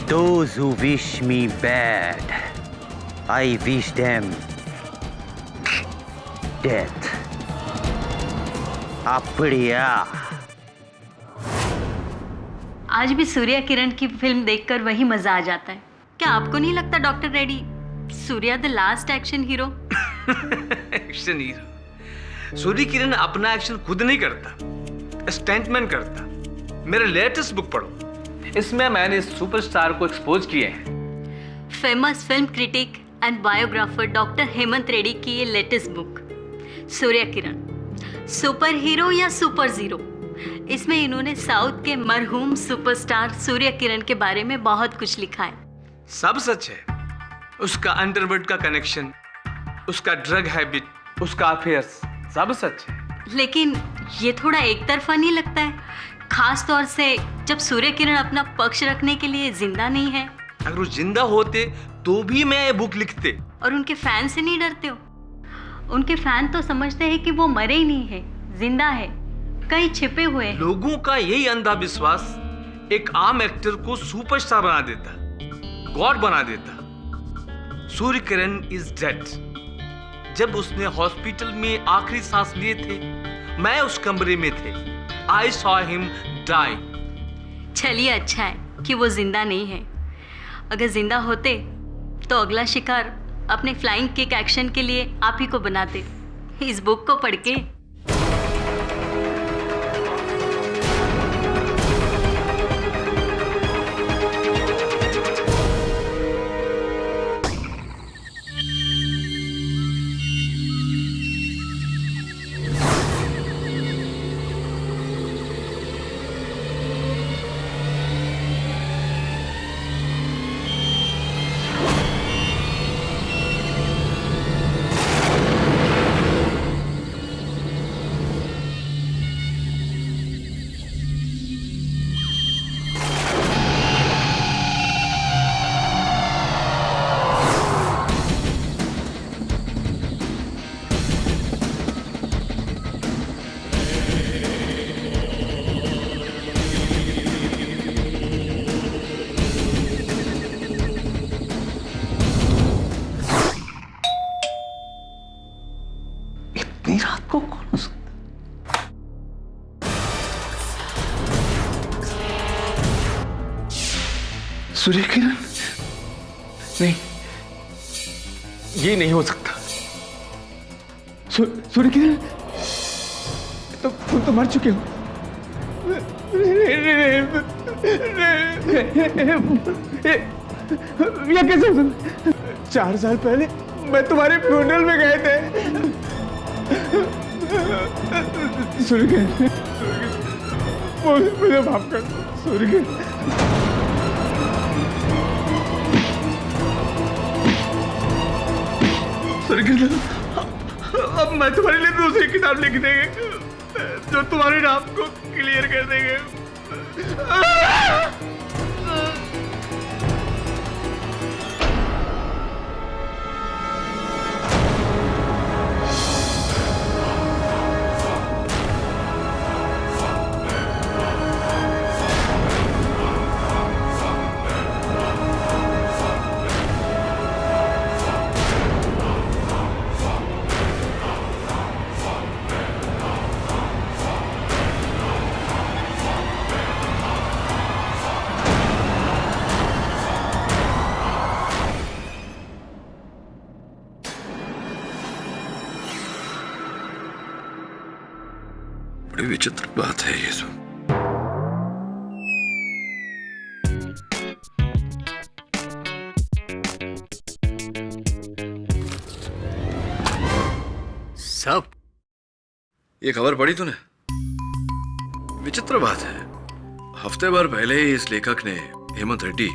Those who wish me bad, I wish them death. आपड़िया। आज भी सूर्या किरण की फिल्म देखकर वही मजा आ जाता है। क्या आपको नहीं लगता doctor Reddy, Surya the last action hero? Action hero? Surya Kiran अपना एक्शन खुद नहीं करता, स्टंटमैन करता। मेरा लेटेस्ट बुक पढ़ो, इसमें मैंने सुपरस्टार को एक्सपोज किए हैं। Famous film critic and biographer doctor Hemant Reddy की ये लेटेस्ट बुक सूर्या किरण, सुपर हीरो या सुपर जीरो। इसमें इन्होंने साउथ के मरहूम सुपरस्टार सूर्या किरण के बारे में बहुत कुछ लिखा है। सब सच है। उसका अंडरवर्ल्ड का कनेक्शन, उसका ड्रग हैबिट, उसका अफेयर्स, सब सच है। लेकिन ये थोड़ा एक तरफा नहीं लगता है, खास तौर से जब सूर्य किरण अपना पक्ष रखने के लिए जिंदा नहीं है। अगर वो जिंदा होते तो भी मैं ये बुक लिखते। और उनके फैन से नहीं डरते हो? उनके फैन तो समझते हैं कि वो मरे ही नहीं है, जिंदा है, कहीं छिपे हुए हैं। लोगों का यही अंधा विश्वास एक आम एक्टर को सुपरस्टार बना देता, गॉड बना देता। Surya Kiran is dead. जब उसने हॉस्पिटल में आखिरी सांस लिए थे, मैं उस कमरे में थे। I saw him die. चलिए, अच्छा है कि वो जिंदा नहीं है। अगर जिंदा होते तो अगला शिकार अपने फ्लाइंग किक एक्शन के लिए आप ही को बनाते। इस बुक को पढ़ के इतनी रात को कौन हो सकता? सूर्य किरण? नहीं, ये नहीं हो सकता। सूर्य किरण, तुम तो मर चुके हो। ये कैसे हो सकता? 4 साल पहले मैं तुम्हारे फ्यूनरल में गए थे। सूर्य किरण, मुझे माफ कर दो। सूर्य किरण, अब मैं तुम्हारे लिए दूसरी किताब लिख देंगे जो तुम्हारे नाम को क्लियर कर देंगे। बड़ी विचित्र बात है ये तो। सब ये खबर पढ़ी तूने? विचित्र बात है, हफ्ते भर पहले ही इस लेखक ने हेमंत रेड्डी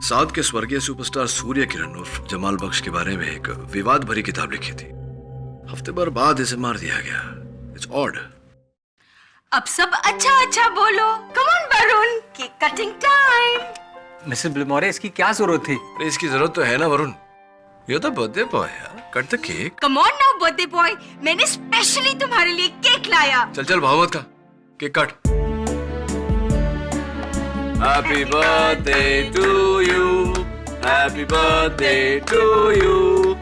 साउथ के स्वर्गीय सुपरस्टार सूर्य किरण उर्फ जमाल बख्श के बारे में एक विवाद भरी किताब लिखी थी। हफ्ते भर बाद इसे मार दिया गया। It's odd. अब सब अच्छा अच्छा बोलो। Come on Varun, cake cutting time. Mrs Bilimoria, इसकी क्या जरूरत थी? अरे इसकी जरूरत तो है ना वरुण, ये तो बर्थडे बॉय है, cut the cake. Come on now birthday boy, मैंने स्पेशली तुम्हारे लिए केक लाया। चल चल भाव मत का, केक काट। Happy birthday to you, happy birthday to you,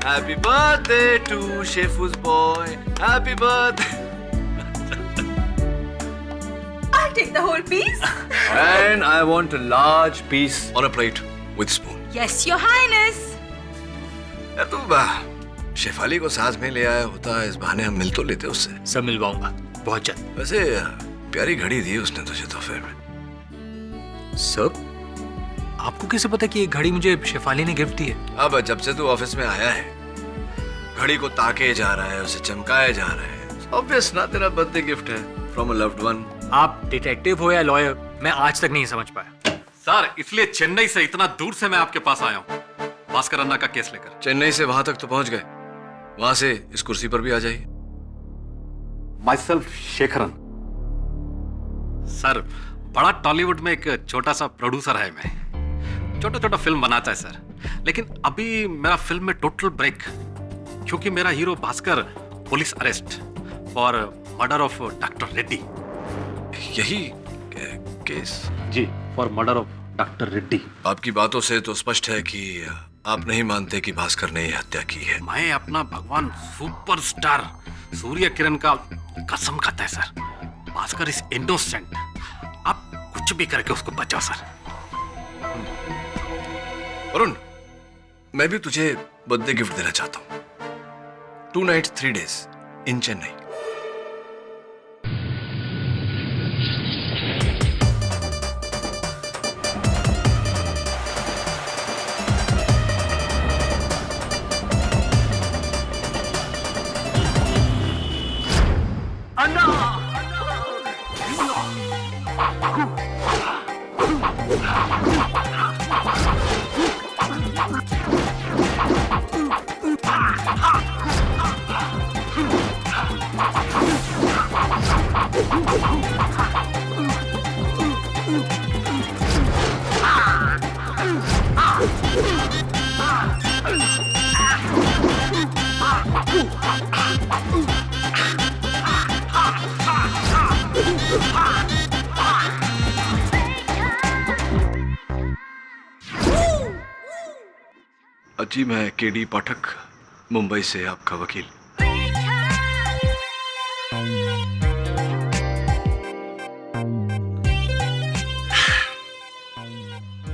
happy birthday to Shefu's boy, happy birthday. I'll take the whole piece. And I want a large piece on a plate with spoon. Yes, your highness. यार तू शेफाली को साथ में ले आया होता, इस बहाने हम मिल तो लेते उससे। सब मिलवाऊंगा बहुत जल्द। वैसे प्यारी घड़ी दी उसने तुझे तोहफे में। सब आपको कैसे पता कि ये घड़ी मुझे शेफाली ने गिफ्ट दी है? अब जब से तू ऑफिस में आया है, घड़ी को ताके जा रहा है, उसे चमकाए जा रहा है। ऑब्वियस ना, तेरा बर्थडे गिफ्ट है फ्रॉम अ लव्ड वन। आप डिटेक्टिव हो या लॉयर, मैं आज तक नहीं समझ पाया। सर, इसलिए चेन्नई से इतना दूर से मैं आपके पास आया हूँ, भास्कर अन्ना का केस लेकर। चेन्नई से वहां तक तो पहुंच गए, वहां से इस कुर्सी पर भी आ जाइए। माइसेल्फ शेखरन। सर, बड़ा टॉलीवुड में एक छोटा सा प्रोड्यूसर है मैं, छोटा छोटा फिल्म बनाता है सर। लेकिन अभी मेरा फिल्म में टोटल ब्रेक, क्योंकि मेरा hero Bhaskar police arrest for murder of doctor Reddy. यही केस? जी, for murder of doctor Reddy. आपकी बातों से तो स्पष्ट है कि आप नहीं मानते कि भास्कर ने यह हत्या की है। मैं अपना भगवान सुपरस्टार सूर्य किरण का कसम खाता है सर, भास्कर इज इनोसेंट। आप कुछ भी करके उसको बचाओ सर। वरुण, मैं भी तुझे बर्थडे गिफ्ट देना चाहता हूं। 2 nights 3 days इन चेन्नई। जी, मैं केडी पाठक, मुंबई से आपका वकील।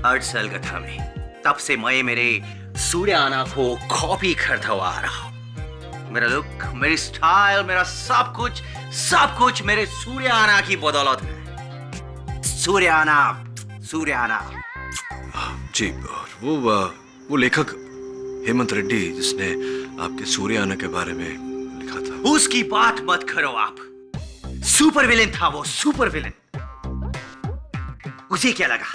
8 साल का था मैं, तब से मैं मेरे सूर्य आना को कॉपी करता हुआ आ रहा हूं। मेरा लुक, मेरी स्टाइल, मेरा सब कुछ मेरे सूर्य आना की बदौलत है। सूर्य आना। जी, और वो लेखक हेमंत रेड्डी जिसने आपके सूर्य आना के बारे में लिखा था, उसकी बात मत करो आप। सुपर विलेन था वो, सुपर विलेन। उसे क्या लगा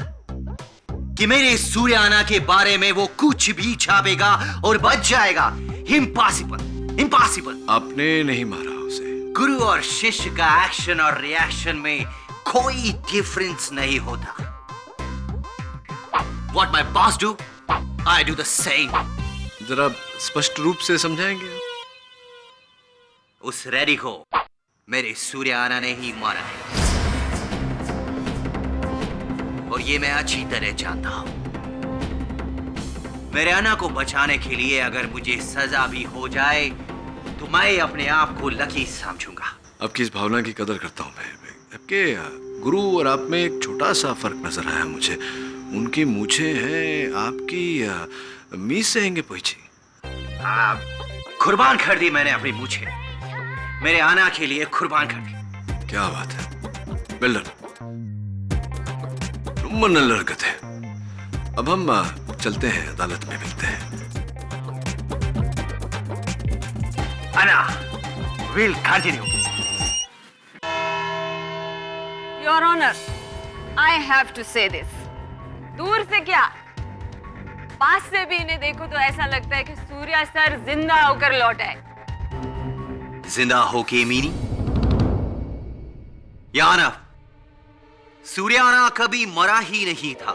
कि मेरे सूर्य आना के बारे में वो कुछ भी छापेगा और बच जाएगा? इम्पॉसिबल। आपने नहीं मारा उसे। गुरु और शिष्य का एक्शन और रिएक्शन में कोई डिफरेंस नहीं होता। What my boss do, I do the same. जरा स्पष्ट रूप से समझाएंगे? उस रेडी को मेरे सूर्य आना ने ही मारा है, और ये मैं अच्छी तरह जानता हूं। मेरे आना को बचाने के लिए अगर मुझे सजा भी हो जाए तो मैं अपने आप को लकी समझूंगा। आपकी इस भावना की कदर करता हूं मैं। आपके गुरु और आप में एक छोटा सा फर्क नजर आया मुझे। उनकी मूछें हैं, आपकी मीस से पोइची। कुर्बान कर दी मैंने अपनी मूछें, मेरे आना के लिए कुर्बान कर दी। क्या बात है, वेल डन, मन लड़कत है। अब हम चलते हैं, अदालत में मिलते हैं। Anna, we'll continue. Your Honor, I have to say this. दूर से क्या, पास से भी इन्हें देखो तो ऐसा लगता है कि सूर्या सर जिंदा होकर लौट आए। जिंदा होके मीनिंग? याना, सूर्याना कभी मरा ही नहीं था।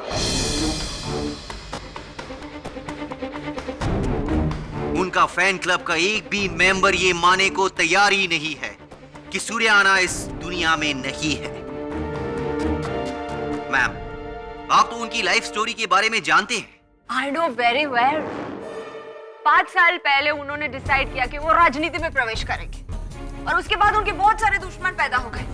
उनका फैन क्लब का एक भी मेंबर ये मानने को तैयार ही नहीं है कि सूर्याना इस दुनिया में नहीं है। मैम, आप तो उनकी लाइफ स्टोरी के बारे में जानते हैं। I know very well. 5 साल पहले उन्होंने डिसाइड किया कि वो राजनीति में प्रवेश करेंगे और उसके बाद उनके बहुत सारे दुश्मन पैदा हो गए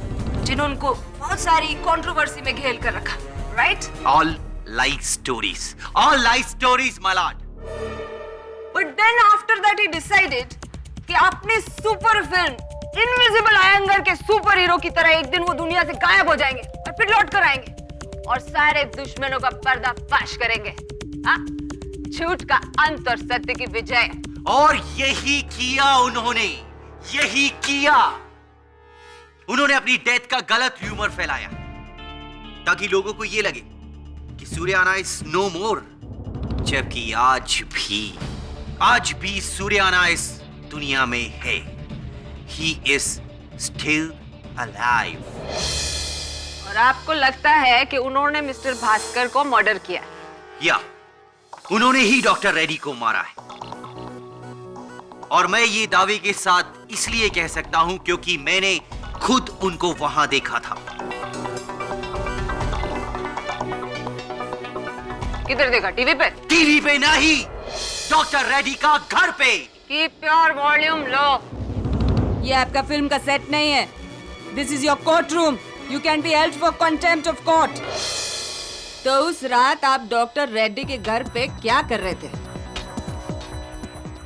जिन्होंने उनको बहुत सारी कंट्रोवर्सी में घेर कर रखा, right? All lie stories, my lord. But then after that he decided कि अपनी सुपर फिल्म इनविजिबल आयंगर के सुपर हीरो की तरह एक दिन वो दुनिया से गायब हो जाएंगे और फिर लौट कर आएंगे और सारे दुश्मनों का पर्दाफाश करेंगे। हाँ? झूठ का अंत और सत्य की विजय। और यही किया उन्होंने, यही किया। उन्होंने अपनी डेथ का गलत र्यूमर फैलाया ताकि लोगों को यह लगे कि सूर्याना इज नो मोर, जबकि आज भी सूर्याना इस दुनिया में है। He is still alive. और आपको लगता है कि उन्होंने मिस्टर भास्कर को मर्डर किया? या उन्होंने ही डॉक्टर रेड्डी को मारा है। और मैं ये दावे के साथ इसलिए कह सकता हूं क्योंकि मैंने खुद उनको वहां देखा था। किधर देखा? टीवी पे? टीवी पे नहीं, डॉक्टर रेड्डी का घर पे। Keep your volume low. ये आपका फिल्म का सेट नहीं है। This is your court room. You can be held for contempt of court. तो उस रात आप डॉक्टर रेड्डी के घर पे क्या कर रहे थे?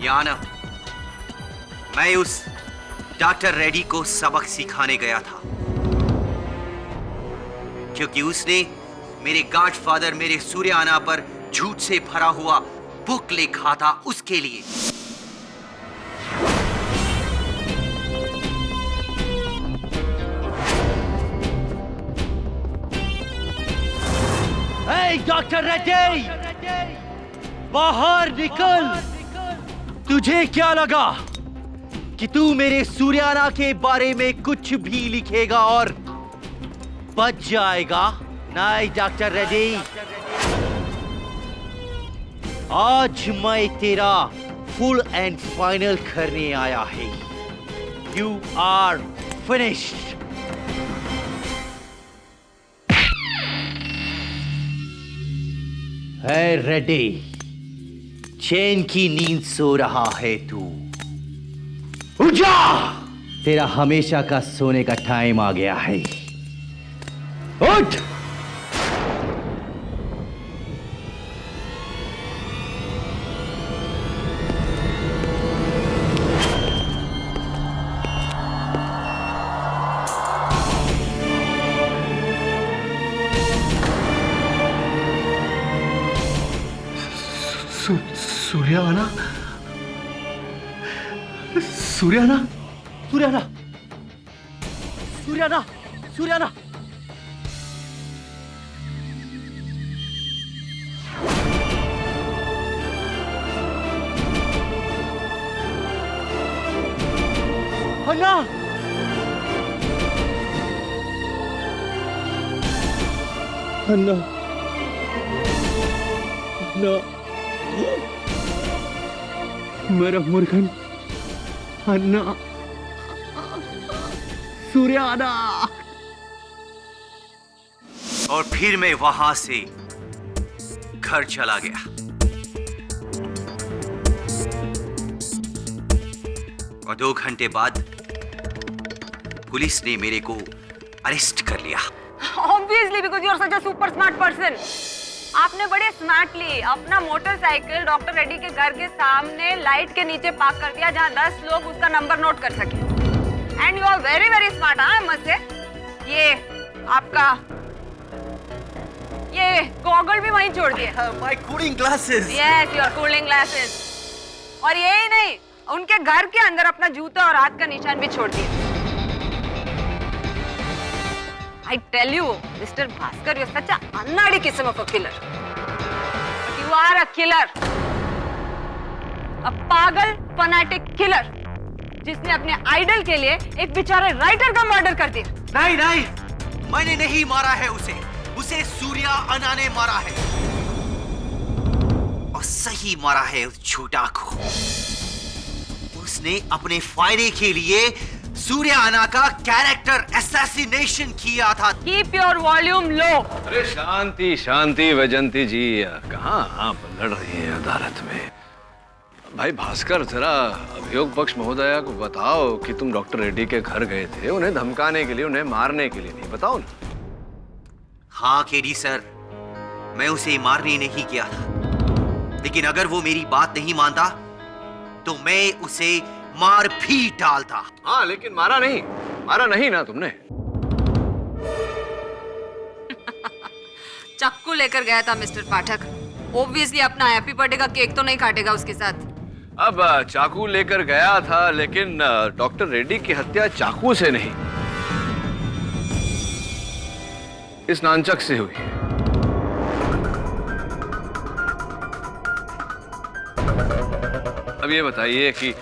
याना, मैं उस डॉक्टर रेड्डी को सबक सिखाने गया था क्योंकि उसने मेरे गॉडफादर मेरे सूर्याना पर झूठ से भरा हुआ बुक लिखा था उसके लिए। डॉक्टर रेड्डी, बाहर निकल। तुझे क्या लगा कि तू मेरे सूर्याना के बारे में कुछ भी लिखेगा और बच जाएगा? नहीं डॉक्टर रेड्डी, आज मैं तेरा फुल एंड फाइनल करने आया है। You are finished. है रेड्डी, चैन की नींद सो रहा है तू। उठ जा, तेरा हमेशा का सोने का टाइम आ गया है। उठ। सूर्याना, सूर्याना, सूर्याना, सूर्याना, सूर्याना। अन्ना, अन्ना, अन्ना, मेरा मुर्गन, अन्ना, सूर्याना। और फिर मैं वहां से घर चला गया। और 2 घंटे बाद पुलिस ने मेरे को अरेस्ट कर लिया। Obviously, because you are such a super smart person. आपने बड़े स्मार्टली अपना मोटरसाइकिल डॉक्टर रेड्डी के घर के सामने लाइट के नीचे पार्क कर दिया जहां 10 लोग उसका नंबर नोट कर सके। And you are very very smart, I must say. ये आपका ये गॉगल भी वहीं छोड़ दिए। My cooling glasses. Yes, your cooling glasses. और यही नहीं, उनके घर के अंदर अपना जूता और हाथ का निशान भी छोड़ दिए। I tell you, Mr. Bhaskar, you're such a unnadi kism of a killer. You are a killer. A पागल फनाटिक किलर जिसने अपने आइडल के लिए एक बेचारे राइटर का मर्डर कर दिया। नहीं नहीं, मैंने नहीं मारा है उसे सूर्या अन्ना ने मारा है। और सही मारा है उस झूठा को। उसने अपने फायदे के लिए सूर्या अन्ना का कैरेक्टर असैसिनेशन किया था। Keep your volume low. अरे शांति शांति वैजंती जी, कहाँ आप लड़ रही हैं अदालत में? भाई भास्कर, जरा अभियोग पक्ष महोदया को बताओ कि तुम डॉक्टर रेड्डी के घर गए थे उन्हें धमकाने के लिए, उन्हें मारने के लिए नहीं। बताओ ना। हाँ केडी सर, मैं उसे मारने नहीं किया था, लेकिन अगर वो मेरी बात नहीं मानता तो मैं उसे मार भी डालता। हाँ, लेकिन मारा नहीं ना तुमने। चक्कू लेकर गया था मिस्टर पाठक। ऑब्वियसली अपना हैप्पी बर्थडे का केक तो नहीं काटेगा उसके साथ। अब चाकू लेकर गया था, लेकिन डॉक्टर रेड्डी की हत्या चाकू से नहीं, इस नानचक से हुई। अब ये बताइए कि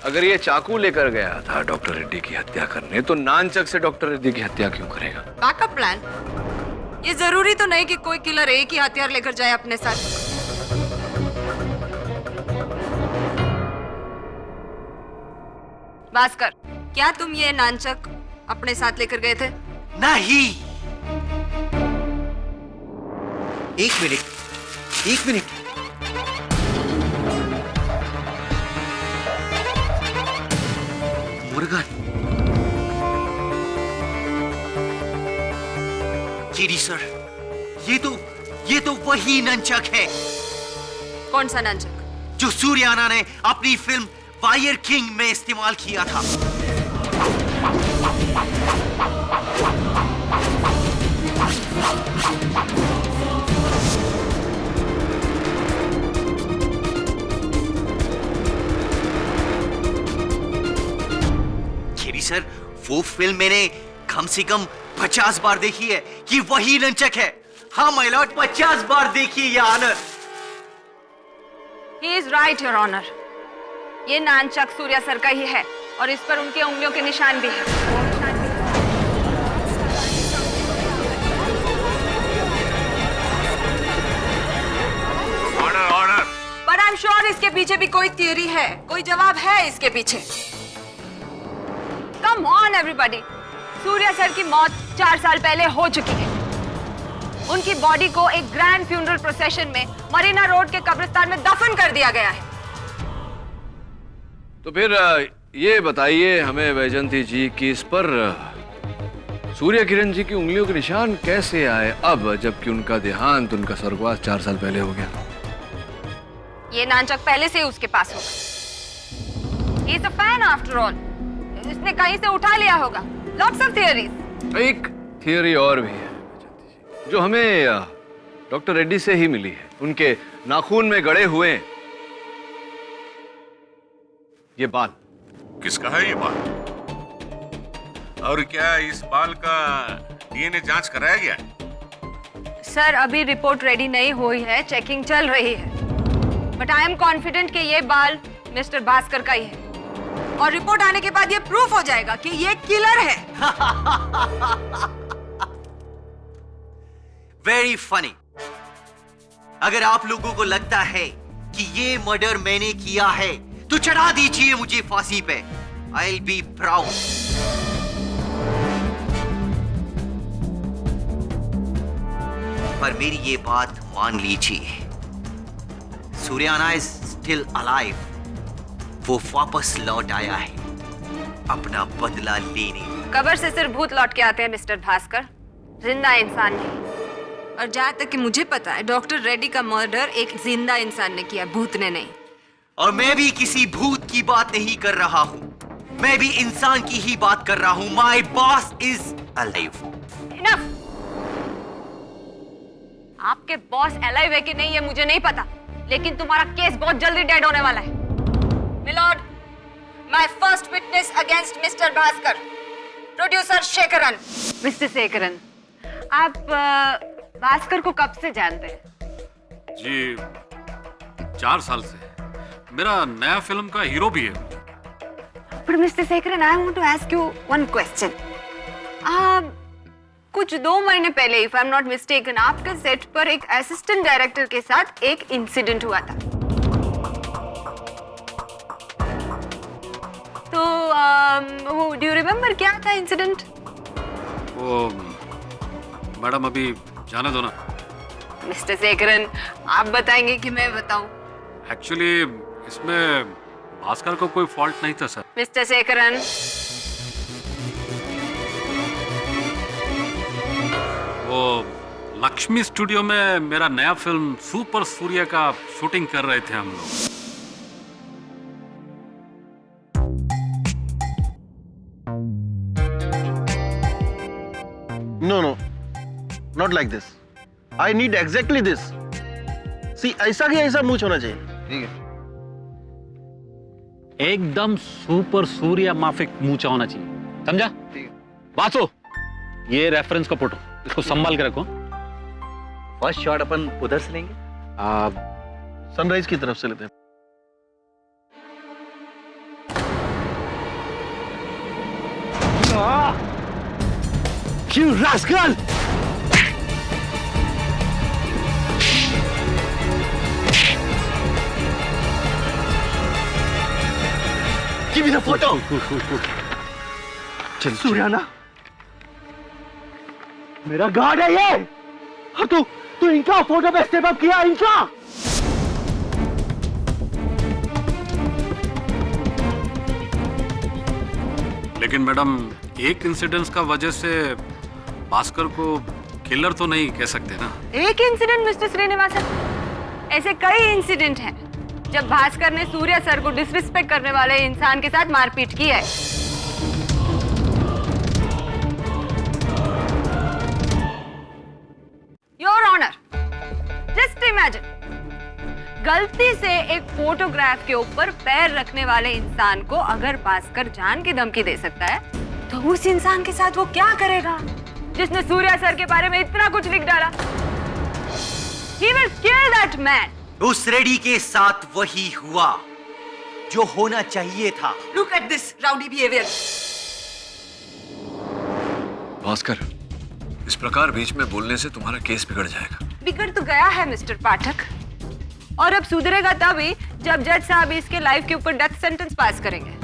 अगर ये चाकू लेकर गया था डॉक्टर रेड्डी की हत्या करने, तो नानचक से डॉक्टर रेड्डी की हत्या क्यों करेगा? Backup plan. ये जरूरी तो नहीं कि कोई किलर एक ही हथियार लेकर जाए अपने साथ। भास्कर, क्या तुम ये नानचक अपने साथ लेकर गए थे? नहीं। एक मिनट। मुर्गन, केडी सर, ये तो वही नंचक है। कौन सा नानचक? जो सूर्या अन्ना ने अपनी फिल्म फायर किंग में इस्तेमाल किया था। केडी सर, वो फिल्म मैंने कम से कम 50 बार देखी है कि वही नंचक है। हाँ माय लॉर्ड, 50 बार देखी है, honour. He is right, Your Honor. ये नानचक सूर्या सर का ही है और इस पर उनके उंगलियों के निशान भी हैं। ऑर्डर। But I'm sure इसके पीछे भी कोई थियरी है, कोई जवाब है इसके पीछे। Come on everybody, Surya sir की मौत 4 साल पहले हो चुकी है। उनकी बॉडी को एक ग्रैंड फ्यूनरल प्रोसेशन में मरीना रोड के कब्रिस्तान में दफन कर दिया गया है। तो फिर ये बताइए हमें वैजंती जी कि इस पर सूर्य किरण जी की उंगलियों के निशान कैसे आए अब, जबकि उनका देहांत, उनका स्वर्गवास 4 साल पहले हो गया? ये नानचक पहले से ही उसके पास होगा। He is a fan after all. इसने कहीं से उठा लिया होगा। Lots of theories. एक थियरी और भी है जो हमें डॉक्टर रेड्डी से ही मिली है। उनके नाखून में गड़े हुए ये बाल। किसका है ये बाल? और क्या इस बाल का डीएनए जांच कराया गया? सर, अभी रिपोर्ट रेडी नहीं हुई है, चेकिंग चल रही है। बट आई एम कॉन्फिडेंट कि ये बाल मिस्टर भास्कर का ही है और रिपोर्ट आने के बाद ये प्रूफ हो जाएगा कि ये किलर है। Very funny. अगर आप लोगों को लगता है कि ये मर्डर मैंने किया है तो चढ़ा दीजिए मुझे फांसी पे। I'll be proud. पर मेरी ये बात मान लीजिए, सूर्या अन्ना इज स्टिल अलाइव। वो वापस लौट आया है अपना बदला लेने। कब्र से सिर्फ भूत लौट के आते हैं मिस्टर भास्कर, जिंदा इंसान नहीं। और जहाँ तक कि मुझे पता है, डॉक्टर रेड्डी का मर्डर एक जिंदा इंसान ने किया, भूत ने नहीं। और मैं भी किसी भूत की बात नहीं कर रहा हूँ, मैं भी इंसान की ही बात कर रहा हूँ। My boss is alive. Enough. आपके बॉस अलाइव है कि नहीं ये मुझे नहीं पता, लेकिन तुम्हारा केस बहुत जल्दी डेड होने वाला है। Milord, my first witness against mister Bhaskar, producer Shekharan. Mister Shekharan, आप भास्कर को कब से जानते हैं? जी 4 साल से मेरा नया फिल्म का हीरो भी है। पर mister Shekharan, I want to ask you one question. कुछ 2 महीने पहले, if I am not mistaken, आपके सेट पर एक असिस्टेंट डायरेक्टर के साथ एक इंसिडेंट हुआ था। तो वो डू यू रिमेम्बर क्या था इंसिडेंट? वो मैडम अभी जाने दो ना। मिस्टर शेखरन, आप बताएंगे कि मैं बताऊं? एक्चुअली इसमें भास्कर को कोई फॉल्ट नहीं था सर। मिस्टर शेखरन, वो लक्ष्मी स्टूडियो में मेरा नया फिल्म सुपर सूर्य का शूटिंग कर रहे थे हम लोग। No, not like this. I need exactly this. See, ऐसा कि ऐसा मूछ होना चाहिए। ठीक है। एकदम सुपर सूर्य माफिक मूछा होना चाहिए, समझा? ठीक है। वासो, ये रेफरेंस का फोटो, इसको संभाल के रखो। फर्स्ट शॉट अपन उधर से लेंगे। सनराइज की तरफ से लेते हैं। You rascal! Give me the photo. चल सूर्याना, मेरा गार्ड है ये। और तू इनका फोटो पे स्टेप अप किया, इनका। लेकिन मैडम एक इंसिडेंस का वजह से भास्कर को किलर तो नहीं कह सकते ना। एक इंसिडेंट मिस्टर श्रीनिवासन, ऐसे कई इंसिडेंट हैं जब भास्कर ने सूर्य सर को डिसरिस्पेक्ट करने वाले इंसान के साथ मारपीट की है। योर ऑनर, जस्ट इमेजिन, गलती से एक फोटोग्राफ के ऊपर पैर रखने वाले इंसान को अगर भास्कर जान की धमकी दे सकता है, तो उस इंसान के साथ वो क्या करेगा जिसने सूर्या सर के बारे में इतना कुछ लिख डाला? He will kill that man. उस रेडी के साथ वही हुआ जो होना चाहिए था। Look at this rowdy behavior. Bhaskar, इस प्रकार बीच में बोलने से तुम्हारा केस बिगड़ जाएगा। बिगड़ तो गया है मिस्टर पाठक, और अब सुधरेगा तभी जब जज साहब इसके लाइफ के ऊपर डेथ सेंटेंस पास करेंगे।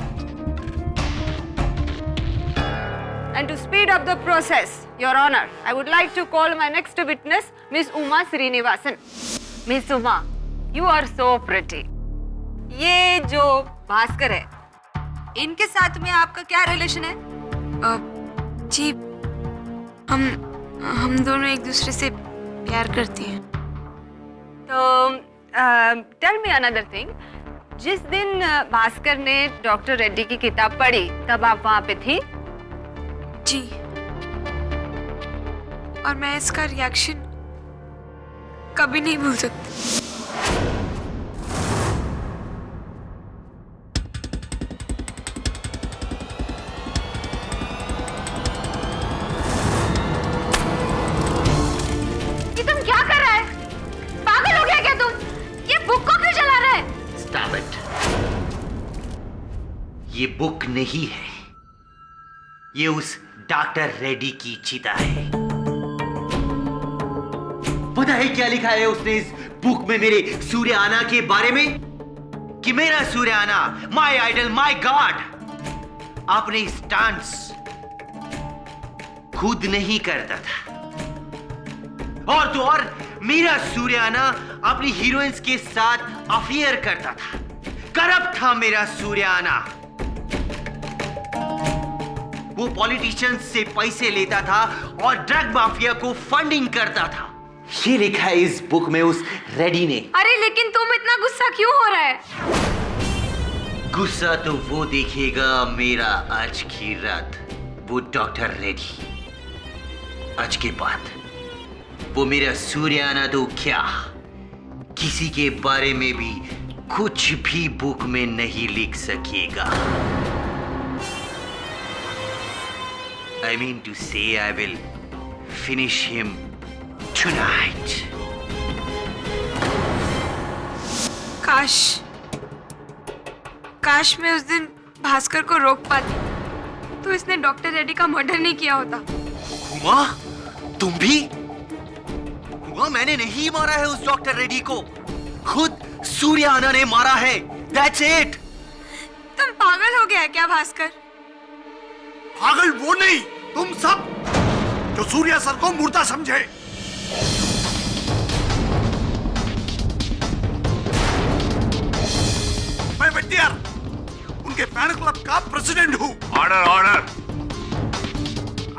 And to speed up the process, Your Honor, I would like to call my next witness, Miss Uma Srinivasan. Miss Uma, you are so pretty. ये जो भास्कर है, इनके साथ में आपका क्या रिलेशन है? जी, हम दोनों एक दूसरे से प्यार करती हैं। तो टेल मी अनदर थिंग, जिस दिन भास्कर ने डॉक्टर रेड्डी की किताब पढ़ी तब आप वहां पे थी? जी, और मैं इसका रिएक्शन कभी नहीं भूल सकती। ये तुम क्या कर रहा है? पागल हो गया क्या तुम? ये बुक को क्यों जला रहा है? Stop it. ये बुक नहीं है, ये उस डॉक्टर रेड्डी की चिता है। पता है क्या लिखा है उसने इस बुक में मेरे सूर्याना के बारे में? कि मेरा सूर्याना, माय आइडल, माय गॉड, अपने स्टंट्स खुद नहीं करता था, और तो और मेरा सूर्याना अपनी हीरोइंस के साथ अफेयर करता था। करप्ट था मेरा सूर्याना। वो पॉलिटिशियंस से पैसे लेता था और ड्रग माफिया को फंडिंग करता था। ये लिखा है इस बुक में उस रेड्डी ने। अरे लेकिन तुम इतना गुस्सा क्यों हो रहा है? गुस्सा तो वो देखेगा मेरा आज की रात, वो डॉक्टर रेड्डी। आज के बाद वो मेरा सूर्याना तो क्या किसी के बारे में भी कुछ भी बुक में नहीं लिख सकेगा। I mean to say I will finish him tonight. काश मैं उस दिन भास्कर को रोक पाती तो इसने डॉक्टर रेड्डी का मर्डर नहीं किया होता। हुआ? तुम भी? हुआ मैंने नहीं मारा है उस डॉक्टर रेड्डी को, खुद सूर्याना ने मारा है। That's it. तुम पागल हो गया है क्या भास्कर? पागल वो नहीं, तुम सब जो सूर्या सर को मुर्दा समझे। मैं वेट्टियार उनके फैन क्लब का प्रेसिडेंट हूँ। Order order.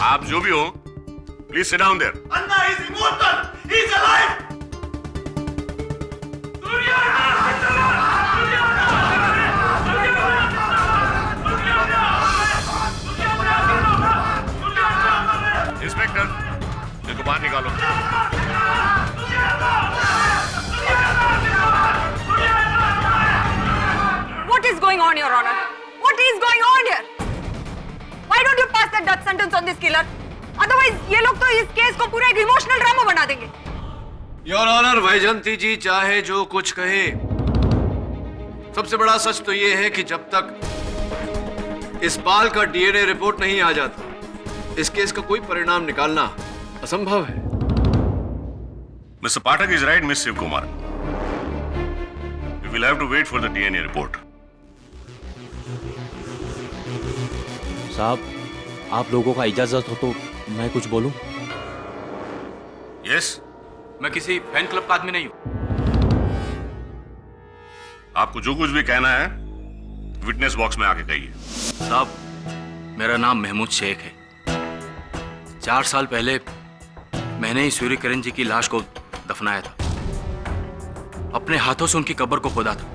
आप जो भी हो please sit down there. Anna is immortal, he is alive. Inspector, इनको बाहर निकालो। What is going on, Your Honor? What is going on here? Why don't you pass that death sentence on this killer? Otherwise, ये लोग तो इस case को पूरा एक इमोशनल ड्रामा बना देंगे। योर ऑनर, वैजयंती जी चाहे जो कुछ कहे, सबसे बड़ा सच तो ये है कि जब तक इस पाल का डीएनए रिपोर्ट नहीं आ जाता, इस केस का कोई परिणाम निकालना असंभव है। Mister Pathak is right, miss Shiv Kumar. We will have to wait for the DNA report. साहब, आप लोगों का इजाजत हो तो मैं कुछ बोलूं? यस। मैं किसी फैन क्लब का आदमी नहीं हूं। आपको जो कुछ भी कहना है विटनेस बॉक्स में आके कहिए। साहब, मेरा नाम महमूद शेख है। 4 साल पहले मैंने ही सूर्य किरण जी की लाश को दफनाया था। अपने हाथों से उनकी कब्र को खोदा था।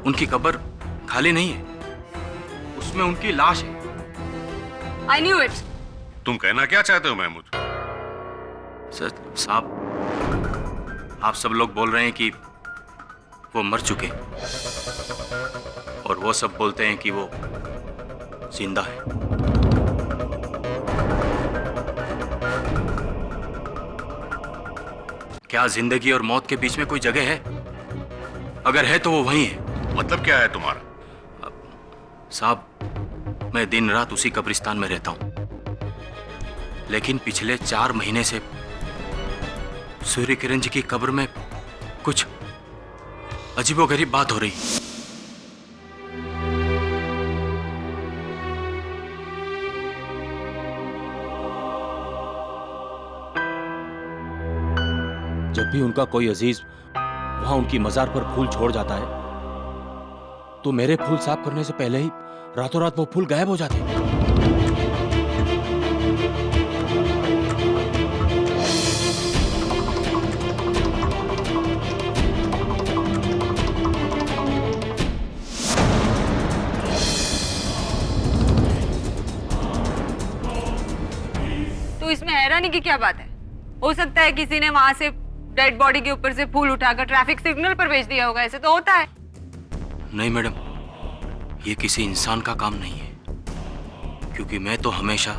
उनकी कब्र खाली नहीं है, उसमें उनकी लाश है। I knew it. तुम कहना क्या चाहते हो महमूद? सर साहब, आप सब लोग बोल रहे हैं कि वो मर चुके, और वो सब बोलते हैं कि वो जिंदा है। क्या जिंदगी और मौत के बीच में कोई जगह है? अगर है तो वो वहीं है। मतलब क्या है तुम्हारा? साहब, मैं दिन रात उसी कब्रिस्तान में रहता हूं, लेकिन पिछले 4 महीने से सूर्य किरण जी की कब्र में कुछ अजीबोगरीब बात हो रही। जब भी उनका कोई अजीज वहां उनकी मजार पर फूल छोड़ जाता है तो मेरे फूल साफ करने से पहले ही रातों रात वो फूल गायब हो जाते हैं। तो इसमें हैरानी की क्या बात है? हो सकता है किसी ने वहां से डेड बॉडी के ऊपर से फूल उठाकर ट्रैफिक सिग्नल पर भेज दिया होगा। ऐसे तो होता है। नहीं मैडम, ये किसी इंसान का काम नहीं है, क्योंकि मैं तो हमेशा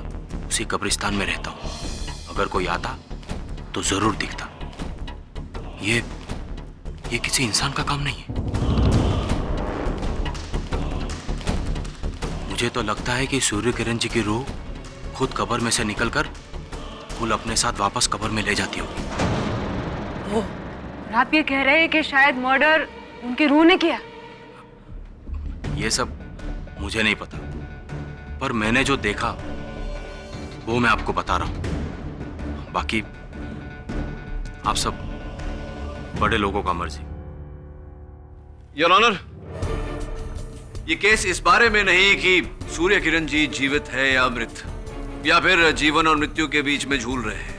उसी कब्रिस्तान में रहता हूं। अगर कोई आता तो जरूर दिखता। ये किसी इंसान का काम नहीं है। मुझे तो लगता है कि सूर्य किरण जी की रूह खुद कब्र में से निकलकर फूल अपने साथ वापस कब्र में ले जाती होगी। ओह, आप ये कह रहे हैं कि शायद मर्डर उनकी रूह ने किया? ये सब मुझे नहीं पता, पर मैंने जो देखा वो मैं आपको बता रहा हूं। बाकी आप सब बड़े लोगों का मर्जी। योर ऑनर, ये केस इस बारे में नहीं कि सूर्य किरण जी जीवित है या मृत, या फिर जीवन और मृत्यु के बीच में झूल रहे हैं।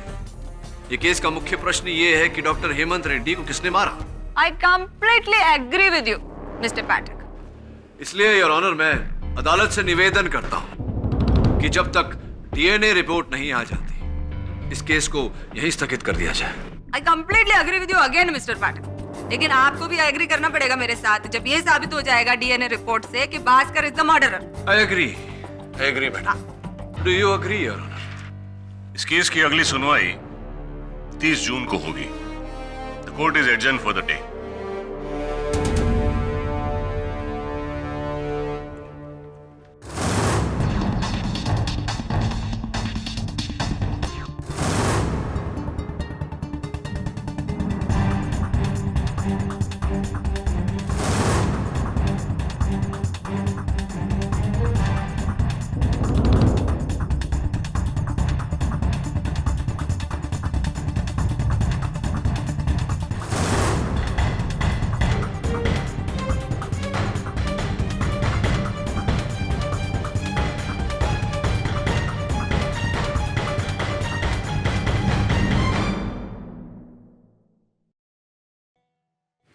ये केस का मुख्य प्रश्न ये है कि डॉक्टर हेमंत रेड्डी को किसने मारा। I completely agree with you mister Pathak. इसलिए योर ऑनर, मैं अदालत से निवेदन करता हूं कि जब तक डीएनए रिपोर्ट नहीं आ जाती, इस केस को यहीं स्थगित कर दिया जाए। I completely agree with you again mister Pathak, लेकिन आपको भी एग्री करना पड़ेगा मेरे साथ जब ये साबित हो जाएगा डीएनए रिपोर्ट से कि Bhaskar is the murderer. I agree madam. Do you agree your honour? इस केस की अगली सुनवाई 30 जून को होगी। The court is adjourn for the day.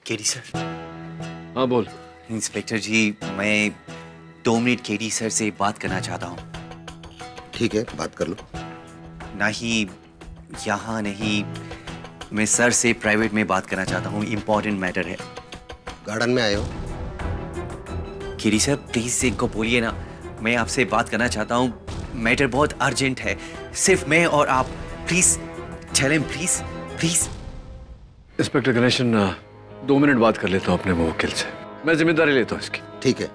KD sir. हाँ बोल। इंस्पेक्टर जी, मैं 2 मिनट केडी सर से बात करना चाहता हूँ। ठीक है, बात कर लो। नहीं, यहाँ नहीं, मैं सर से प्राइवेट में बात करना चाहता हूँ, इम्पोर्टेंट मैटर है। गार्डन में आए हो? केडी सर प्लीज इनको बोलिए ना, मैं आपसे बात करना चाहता हूँ, मैटर बहुत अर्जेंट है, सिर्फ मैं और आप। Please tell him, please please. Inspector Ganeshan, 2 minute बात कर लेता हूँ अपने मुवक्किल से, मैं जिम्मेदारी लेता हूँ इसकी। ठीक है,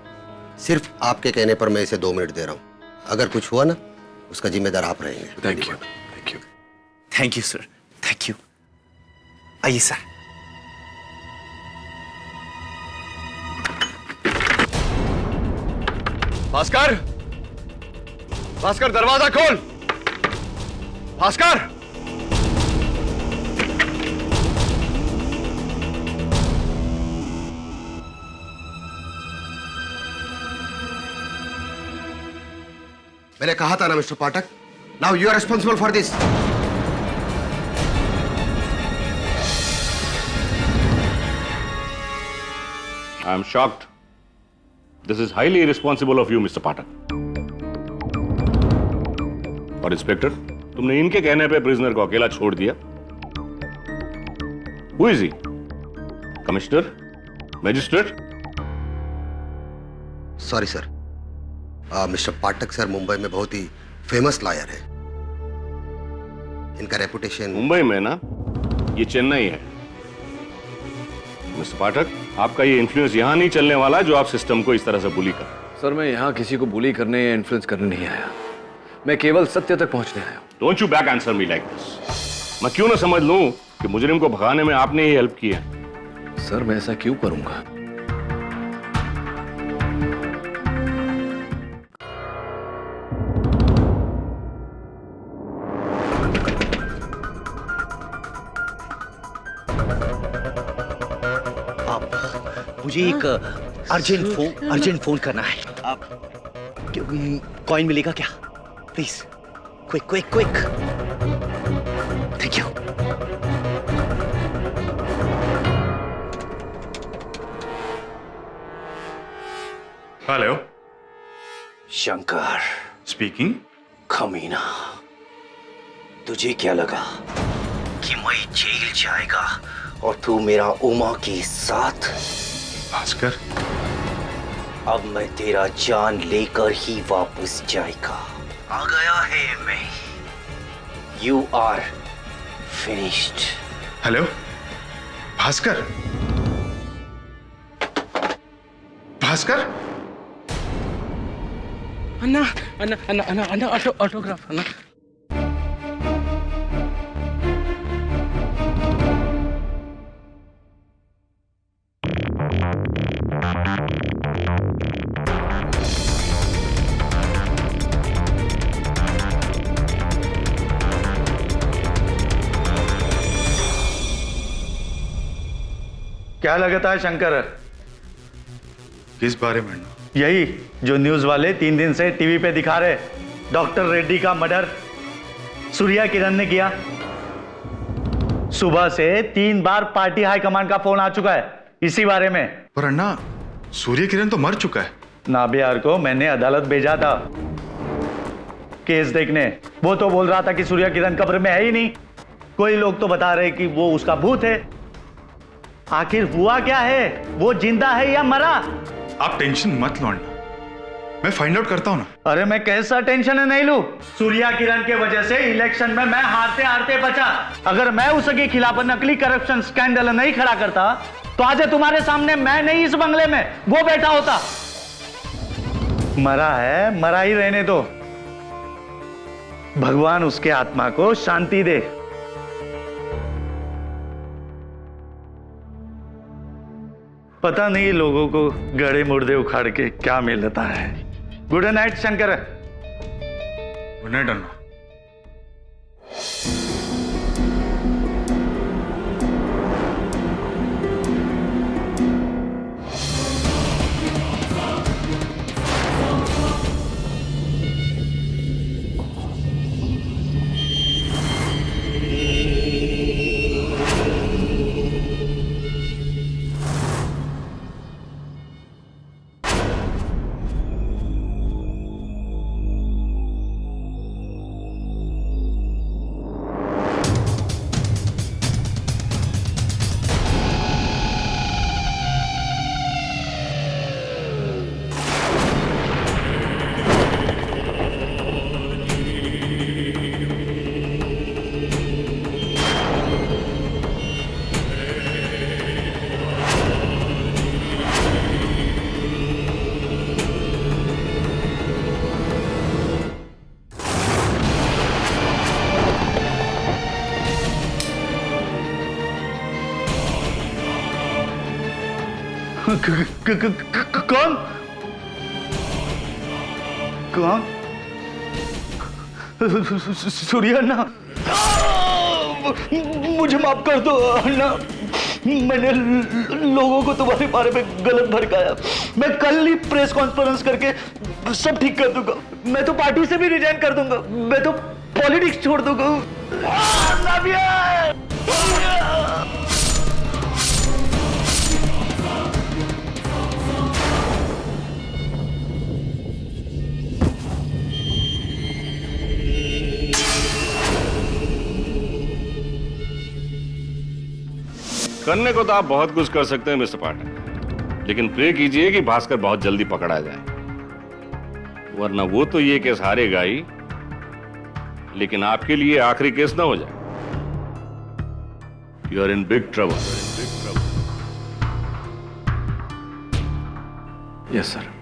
सिर्फ आपके कहने पर मैं इसे 2 मिनट दे रहा हूँ। अगर कुछ हुआ ना, उसका जिम्मेदार आप रहेंगे। Thank you, thank you. Thank you sir, thank you. आइए सर। भास्कर, भास्कर दरवाजा खोल। भास्कर, मैंने कहा था ना mister Pathak, now you are responsible for this. I am shocked. This is highly irresponsible of you, Mr. Pathak. और इंस्पेक्टर, तुमने इनके कहने पे प्रिजनर को अकेला छोड़ दिया। Who is he? Commissioner? Magistrate? Sorry sir, mister Pathak sir Mumbai में बहुत ही फेमस लॉयर है। इनका रेपुटेशन मुंबई में ना, ये चेन्नई है। मिस्टर पाठक, आपका ये इन्फ्लुएंस यहां नहीं चलने वाला जो आप सिस्टम को इस तरह से बुली कर। सर, मैं यहाँ किसी को बुली करने या इन्फ्लुएंस करने नहीं आया, मैं केवल सत्य तक पहुंचने आया हूँ। Don't you back answer me like this. मैं क्यों ना समझ लूं कि मुजरिम को भगाने में आपने ही हेल्प की है। सर, मैं ऐसा क्यों करूंगा? मुझे एक अर्जेंट फोन करना है। आप कॉइन मिलेगा क्या? Please, quick quick quick. Thank you. Hello, Shankar speaking. कमीना, तुझे क्या लगा कि मैं जेल जाएगा और तू मेरा उमा के साथ? भास्कर, अब मैं तेरा जान लेकर ही वापस जाएगा। आ गया है मैं। You are finished. Hello Bhaskar, Bhaskar. अन्ना अन्ना अन्ना अन्ना अन्ना ऑटोग्राफ अन्ना। क्या लगता है शंकर? किस बारे में? यही जो न्यूज वाले 3 दिन से टीवी पे दिखा रहे, डॉक्टर रेड्डी का मर्डर सूर्या किरण ने किया। सुबह से 3 बार पार्टी हाईकमान का फोन आ चुका है इसी बारे में। पर अन्ना, सूर्य किरण तो मर चुका है। नाबियार को मैंने अदालत भेजा था केस देखने। वो तो बोल रहा था कि सूर्य किरण कब्र में है ही नहीं। कोई लोग तो बता रहे कि वो उसका भूत है। आखिर हुआ क्या है? वो जिंदा है या मरा? आप टेंशन मत लो अण्णा, मैं फाइंड आउट करता हूं ना। अरे मैं कैसा टेंशन नहीं लूं? सूर्या किरण के वजह से इलेक्शन में मैं हारते हारते बचा। अगर मैं उसके खिलाफ नकली करप्शन स्कैंडल नहीं खड़ा करता तो आज तुम्हारे सामने मैं नहीं इस बंगले में, वो बैठा होता। मरा है, मरा ही रहने दो। भगवान उसके आत्मा को शांति दे। पता नहीं लोगों को गड़े मुर्दे उखाड़ के क्या मिलता है। Good night Shankar. Good night अण्णा। कौन? कौन? सूर्य अन्ना, मुझे माफ कर दो अन्ना। मैंने लोगों को तुम्हारे बारे में गलत भड़काया। मैं कल ही प्रेस कॉन्फ्रेंस करके सब ठीक कर दूंगा। मैं तो पार्टी से भी रिजाइन कर दूंगा। मैं तो पॉलिटिक्स छोड़ दूंगा। करने को तो आप बहुत कुछ कर सकते हैं मिस्टर पाठक, लेकिन प्रे कीजिए कि भास्कर बहुत जल्दी पकड़ा जाए, वरना वो तो ये केस हारेगा ही, लेकिन आपके लिए आखिरी केस ना हो जाए। You are in big trouble. Yes sir.